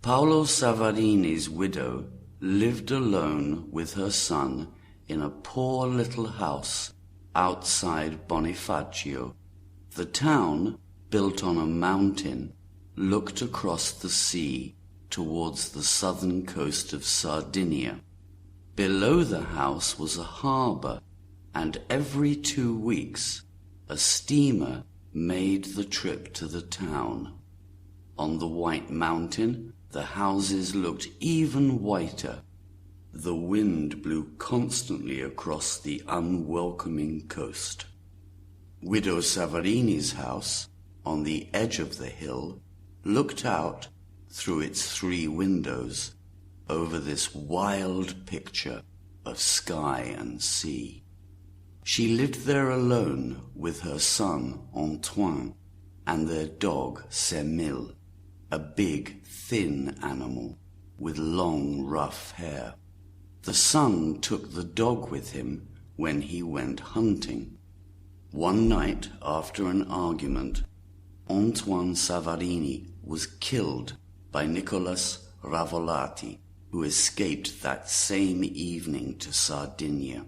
Paolo Savarini's widow lived alone with her son in a poor little house outside Bonifacio. The town, built on a mountain, looked across the sea towards the southern coast of Sardinia. Below the house was a harbour, and every 2 weeks a steamer made the trip to the town. On the White Mountain, the houses looked even whiter. The wind blew constantly across the unwelcoming coast. Widow Savarini's house, on the edge of the hill, looked out through its 3 windows over this wild picture of sky and sea. She lived there alone with her son Antoine and their dog Semil, a big, thin animal with long, rough hair. The son took the dog with him when he went hunting. One night, after an argument, Antoine Savarini was killed by Nicolas Ravolati, who escaped that same evening to Sardinia.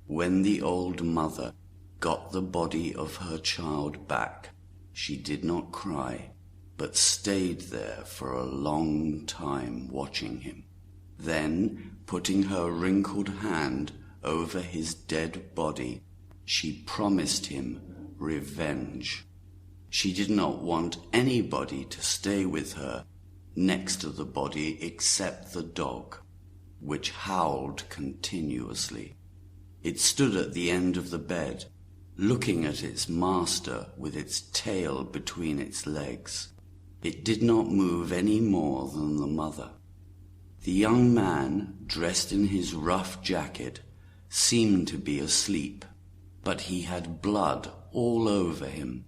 When the old mother got the body of her child back, she did not cry, but stayed there for a long time watching him. Then, putting her wrinkled hand over his dead body, she promised him revenge. She did not want anybody to stay with her next to the body except the dog, which howled continuously. It stood at the end of the bed, looking at its master with its tail between its legs. It did not move any more than the mother. The young man, dressed in his rough jacket, seemed to be asleep, but he had blood all over him,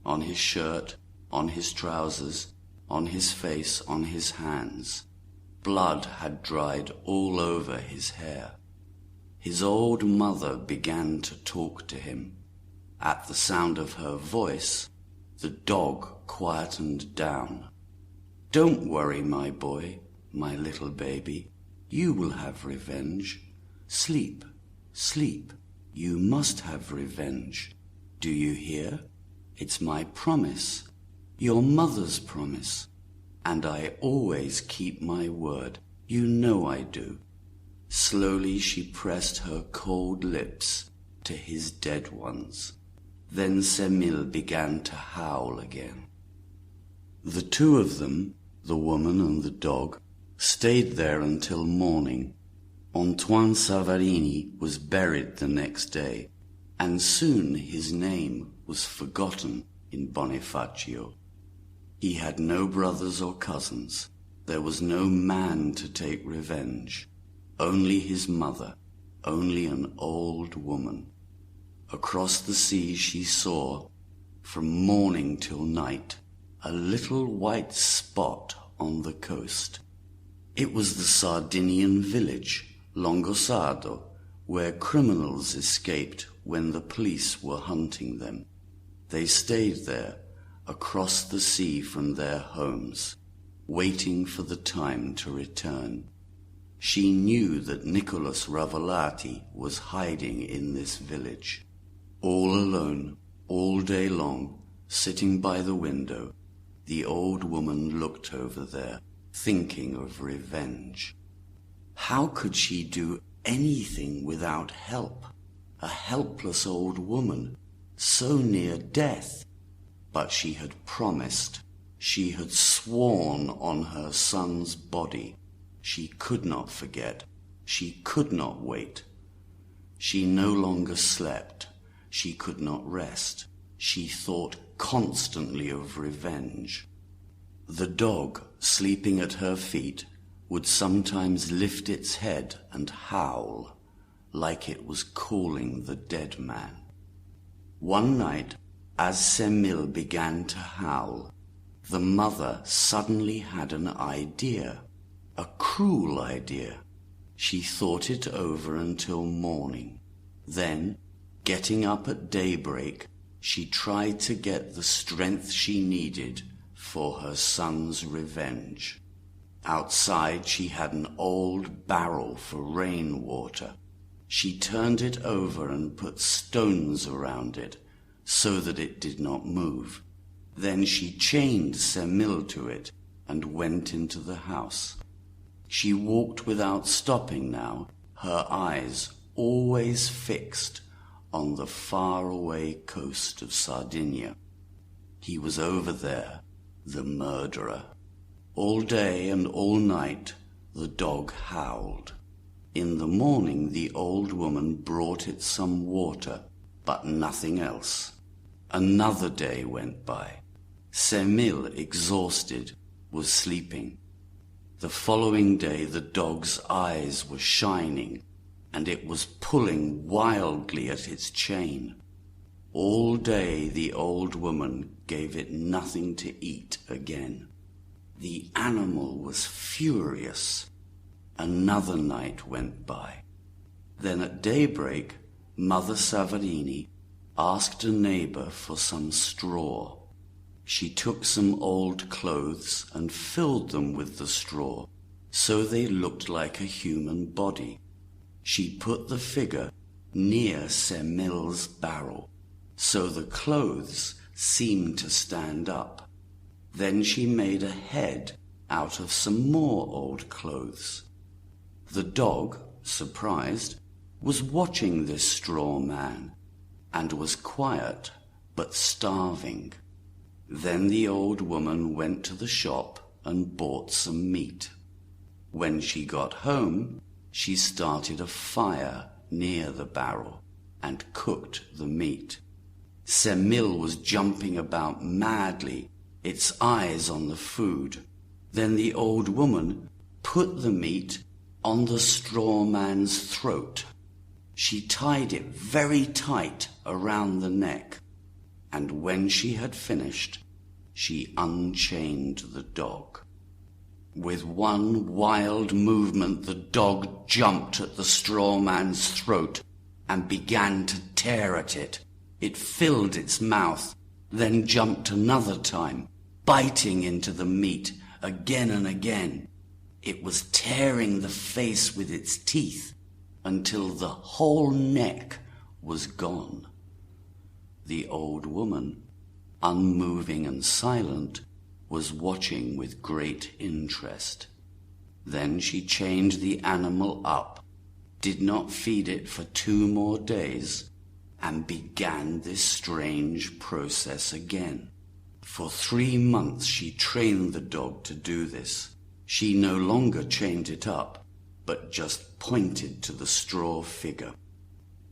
on his shirt, on his trousers, on his face, on his hands. Blood had dried all over his hair. His old mother began to talk to him. At the sound of her voice, the dog quietened down. "Don't worry, my boy, my little baby. You will have revenge. Sleep, sleep. You must have revenge. Do you hear? It's my promise, your mother's promise. And I always keep my word. You know I do." Slowly she pressed her cold lips to his dead ones. Then Semil began to howl again. The 2 of them, the woman and the dog, stayed there until morning. Antoine Savarini was buried the next day, and soon his name was forgotten in Bonifacio. He had no brothers or cousins. There was no man to take revenge. Only his mother, only an old woman. Across the sea she saw, from morning till night, a little white spot on the coast. It was the Sardinian village, Longosado, where criminals escaped when the police were hunting them. They stayed there, across the sea from their homes, waiting for the time to return. She knew that Nicolas Ravolati was hiding in this village. All alone, all day long, sitting by the window, the old woman looked over there, thinking of revenge. How could she do anything without help? A helpless old woman, so near death. But she had promised. She had sworn on her son's body. She could not forget. She could not wait. She no longer slept. She could not rest. She thought constantly of revenge. The dog, sleeping at her feet, would sometimes lift its head and howl, like it was calling the dead man. One night, as Semil began to howl, the mother suddenly had an idea, a cruel idea. She thought it over until morning. Then, getting up at daybreak, she tried to get the strength she needed for her son's revenge. Outside she had an old barrel for rainwater. She turned it over and put stones around it so that it did not move. Then she chained Semil to it and went into the house. She walked without stopping now, her eyes always fixed on the faraway coast of Sardinia. He was over there, the murderer. All day and all night the dog howled. In the morning the old woman brought it some water, but nothing else. Another day went by. Semil, exhausted, was sleeping. The following day the dog's eyes were shining, and it was pulling wildly at its chain. All day the old woman gave it nothing to eat again. The animal was furious. Another night went by. Then at daybreak, Mother Savarini asked a neighbor for some straw. She took some old clothes and filled them with the straw, so they looked like a human body. She put the figure near Semil's barrel, so the clothes seemed to stand up. Then she made a head out of some more old clothes. The dog, surprised, was watching this straw man, and was quiet but starving. Then the old woman went to the shop and bought some meat. When she got home, she started a fire near the barrel and cooked the meat. Semil was jumping about madly, its eyes on the food. Then the old woman put the meat on the straw man's throat. She tied it very tight around the neck, and when she had finished, she unchained the dog. With one wild movement, the dog jumped at the straw man's throat and began to tear at it. It filled its mouth, then jumped another time, biting into the meat again and again. It was tearing the face with its teeth until the whole neck was gone. The old woman, unmoving and silent, was watching with great interest. Then she chained the animal up, did not feed it for 2 more days, and began this strange process again. For 3 months she trained the dog to do this. She no longer chained it up, but just pointed to the straw figure.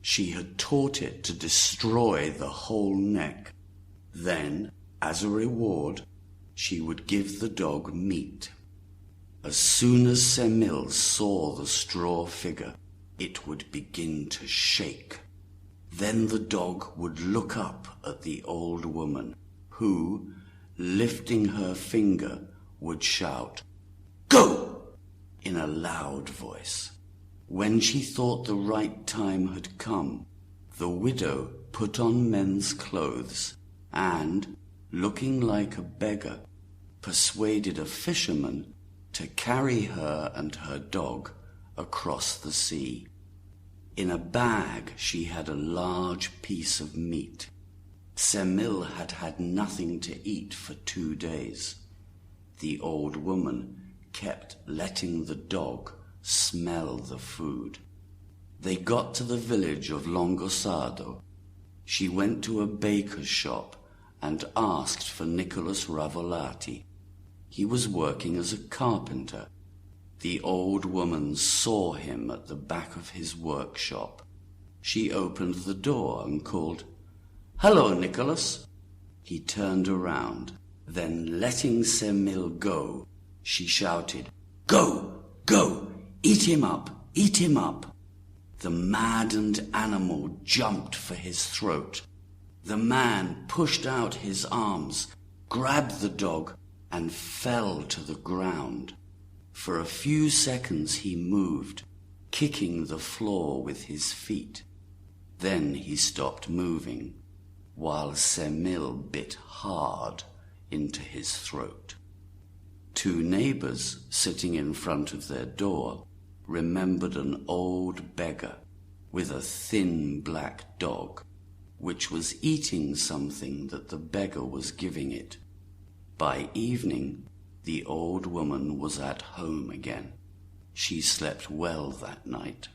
She had taught it to destroy the whole neck. Then, as a reward, she would give the dog meat. As soon as Semil saw the straw figure, it would begin to shake. Then the dog would look up at the old woman, who, lifting her finger, would shout, "Go!" in a loud voice. When she thought the right time had come, the widow put on men's clothes and, looking like a beggar, persuaded a fisherman to carry her and her dog across the sea. In a bag she had a large piece of meat. Semil had had nothing to eat for 2 days. The old woman kept letting the dog smell the food. They got to the village of Longosado. She went to a baker's shop and asked for Nicholas Ravolati. He was working as a carpenter. The old woman saw him at the back of his workshop. She opened the door and called, "Hello, Nicholas." He turned around. Then, letting Semil go, she shouted, "Go, go, eat him up, eat him up." The maddened animal jumped for his throat. The man pushed out his arms, grabbed the dog, and fell to the ground. For a few seconds he moved, kicking the floor with his feet. Then he stopped moving, while Semil bit hard into his throat. Two neighbors sitting in front of their door remembered an old beggar with a thin black dog, which was eating something that the beggar was giving it. By evening, the old woman was at home again. She slept well that night.